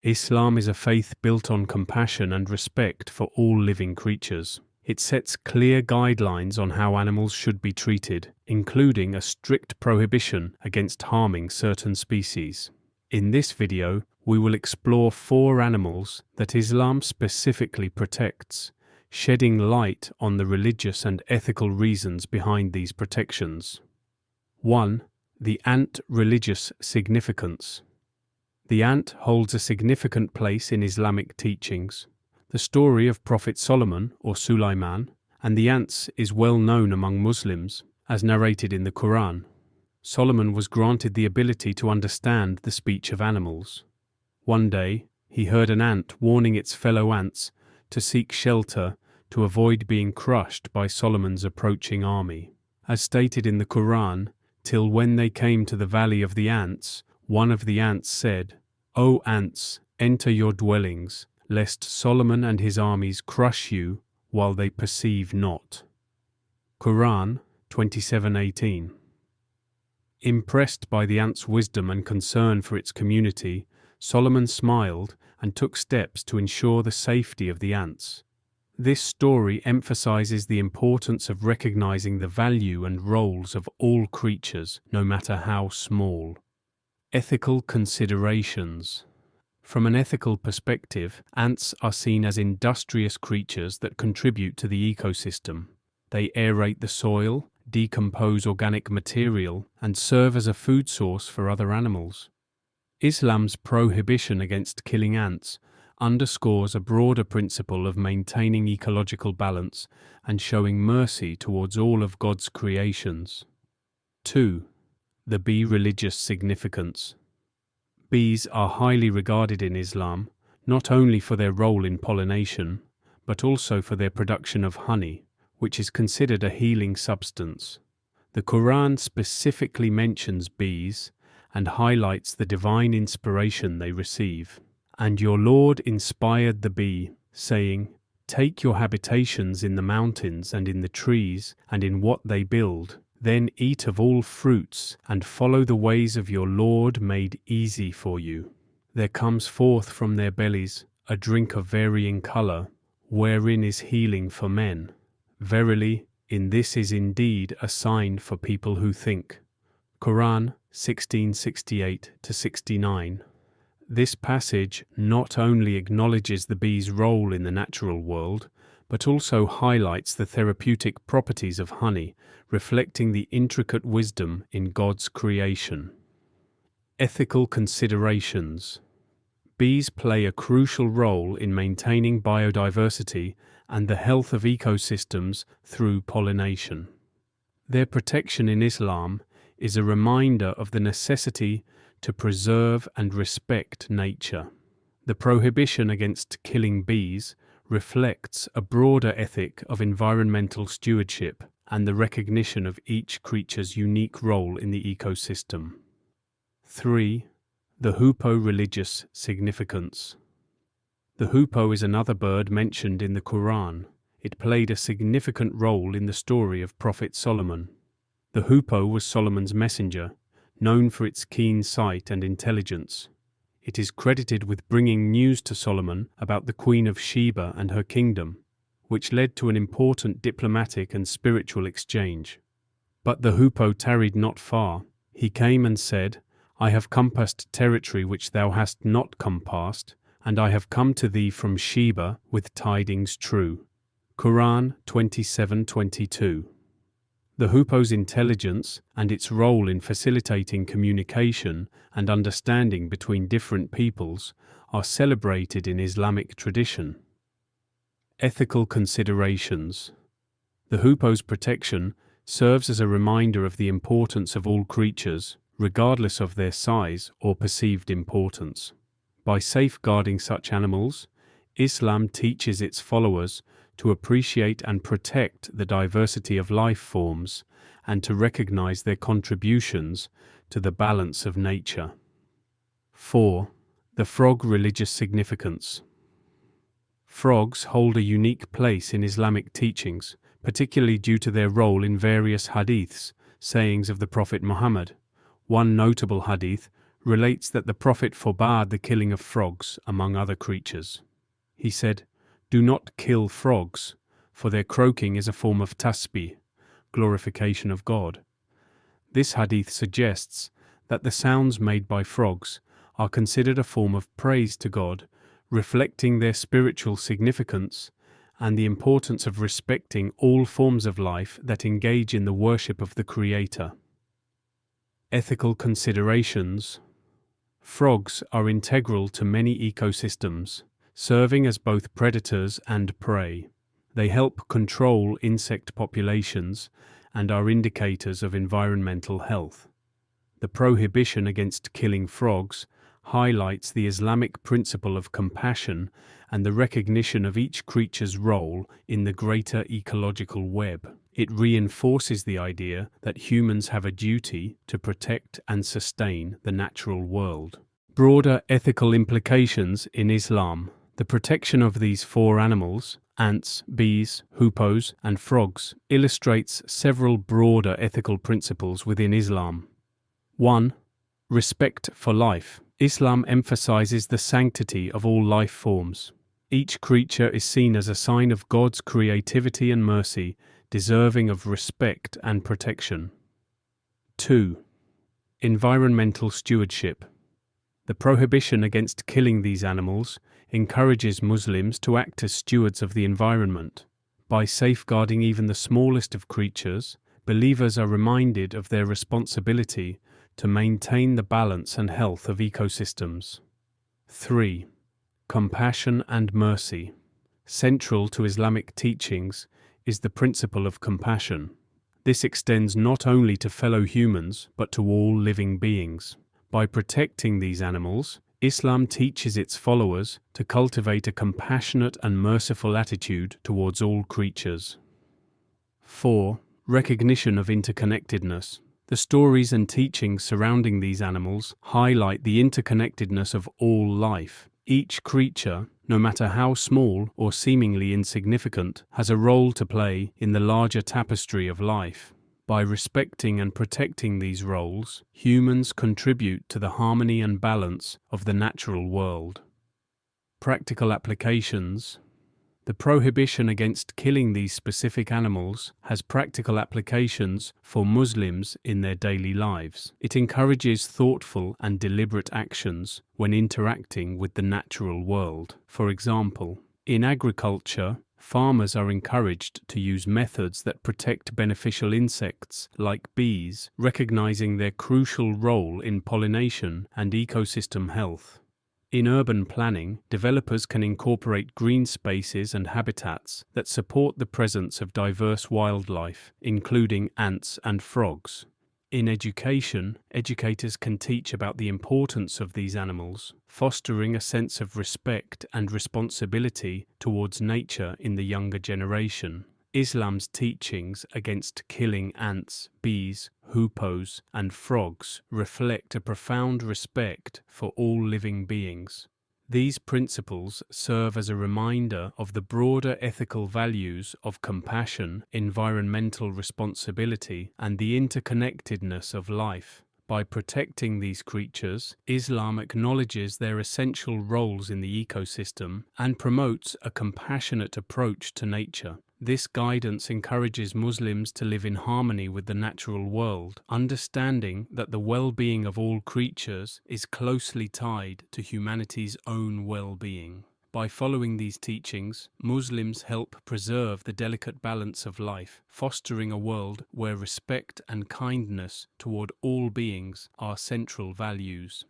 Islam is a faith built on compassion and respect for all living creatures. It sets clear guidelines on how animals should be treated, including a strict prohibition against harming certain species. In this video, we will explore 4 animals that Islam specifically protects, shedding light on the religious and ethical reasons behind these protections. 1. The ant religious significance. The ant holds a significant place in Islamic teachings. The story of Prophet Solomon, or Sulaiman, and the ants is well known among Muslims, as narrated in the Quran. Solomon was granted the ability to understand the speech of animals. One day, he heard an ant warning its fellow ants to seek shelter to avoid being crushed by Solomon's approaching army. As stated in the Quran, till when they came to the valley of the ants, one of the ants said, "O ants, enter your dwellings, lest Solomon and his armies crush you while they perceive not." Quran 27:18. Impressed by the ant's wisdom and concern for its community, Solomon smiled and took steps to ensure the safety of the ants. This story emphasizes the importance of recognizing the value and roles of all creatures, no matter how small. Ethical considerations. From an ethical perspective, ants are seen as industrious creatures that contribute to the ecosystem. They aerate the soil, decompose organic material, and serve as a food source for other animals. Islam's prohibition against killing ants underscores a broader principle of maintaining ecological balance and showing mercy towards all of God's creations. 2. The bee religious significance. Bees are highly regarded in Islam, not only for their role in pollination, but also for their production of honey, which is considered a healing substance. The Quran specifically mentions bees and highlights the divine inspiration they receive. "And your Lord inspired the bee, saying, 'Take your habitations in the mountains and in the trees and in what they build. Then eat of all fruits, and follow the ways of your Lord made easy for you. There comes forth from their bellies a drink of varying color, wherein is healing for men. Verily, in this is indeed a sign for people who think." Quran 16:68-69. This passage not only acknowledges the bee's role in the natural world, but also highlights the therapeutic properties of honey, reflecting the intricate wisdom in God's creation. Ethical considerations. Bees play a crucial role in maintaining biodiversity and the health of ecosystems through pollination. Their protection in Islam is a reminder of the necessity to preserve and respect nature. The prohibition against killing bees reflects a broader ethic of environmental stewardship and the recognition of each creature's unique role in the ecosystem. 3. The hoopoe religious significance. The hoopoe is another bird mentioned in the Quran. It played a significant role in the story of Prophet Solomon. The hoopoe was Solomon's messenger, known for its keen sight and intelligence. It is credited with bringing news to Solomon about the Queen of Sheba and her kingdom, which led to an important diplomatic and spiritual exchange. But the hoopoe tarried not far. He came and said, "I have compassed territory which thou hast not compassed, and I have come to thee from Sheba with tidings true." Quran 27:22. The hoopoe's intelligence and its role in facilitating communication and understanding between different peoples are celebrated in Islamic tradition. Ethical considerations. The hoopoe's protection serves as a reminder of the importance of all creatures, regardless of their size or perceived importance. By safeguarding such animals, Islam teaches its followers to appreciate and protect the diversity of life forms and to recognize their contributions to the balance of nature. 4. The frog religious significance. Frogs hold a unique place in Islamic teachings, particularly due to their role in various hadiths, sayings of the Prophet Muhammad. One notable hadith, relates that the Prophet forbade the killing of frogs, among other creatures. He said, "Do not kill frogs, for their croaking is a form of tasbih, glorification of God." This hadith suggests that the sounds made by frogs are considered a form of praise to God, reflecting their spiritual significance and the importance of respecting all forms of life that engage in the worship of the Creator. Ethical considerations. Frogs are integral to many ecosystems, serving as both predators and prey. They help control insect populations and are indicators of environmental health. The prohibition against killing frogs highlights the Islamic principle of compassion and the recognition of each creature's role in the greater ecological web. It reinforces the idea that humans have a duty to protect and sustain the natural world. Broader ethical implications in Islam. The protection of these four animals, ants, bees, hoopoes, and frogs, illustrates several broader ethical principles within Islam. 1. Respect for life. Islam emphasizes the sanctity of all life forms. Each creature is seen as a sign of God's creativity and mercy, deserving of respect and protection. 2. Environmental stewardship. The prohibition against killing these animals encourages Muslims to act as stewards of the environment. By safeguarding even the smallest of creatures, believers are reminded of their responsibility to maintain the balance and health of ecosystems. 3. Compassion and mercy. Central to Islamic teachings is the principle of compassion. This extends not only to fellow humans, but to all living beings. By protecting these animals, Islam teaches its followers to cultivate a compassionate and merciful attitude towards all creatures. 4. Recognition of interconnectedness. The stories and teachings surrounding these animals highlight the interconnectedness of all life. Each creature, no matter how small or seemingly insignificant, has a role to play in the larger tapestry of life. By respecting and protecting these roles, humans contribute to the harmony and balance of the natural world. Practical applications. The prohibition against killing these specific animals has practical applications for Muslims in their daily lives. It encourages thoughtful and deliberate actions when interacting with the natural world. For example, in agriculture, farmers are encouraged to use methods that protect beneficial insects like bees, recognizing their crucial role in pollination and ecosystem health. In urban planning, developers can incorporate green spaces and habitats that support the presence of diverse wildlife, including ants and frogs. In education, educators can teach about the importance of these animals, fostering a sense of respect and responsibility towards nature in the younger generation. Islam's teachings against killing ants, bees, hoopoes, and frogs reflect a profound respect for all living beings. These principles serve as a reminder of the broader ethical values of compassion, environmental responsibility, and the interconnectedness of life. By protecting these creatures, Islam acknowledges their essential roles in the ecosystem and promotes a compassionate approach to nature. This guidance encourages Muslims to live in harmony with the natural world, understanding that the well-being of all creatures is closely tied to humanity's own well-being. By following these teachings, Muslims help preserve the delicate balance of life, fostering a world where respect and kindness toward all beings are central values.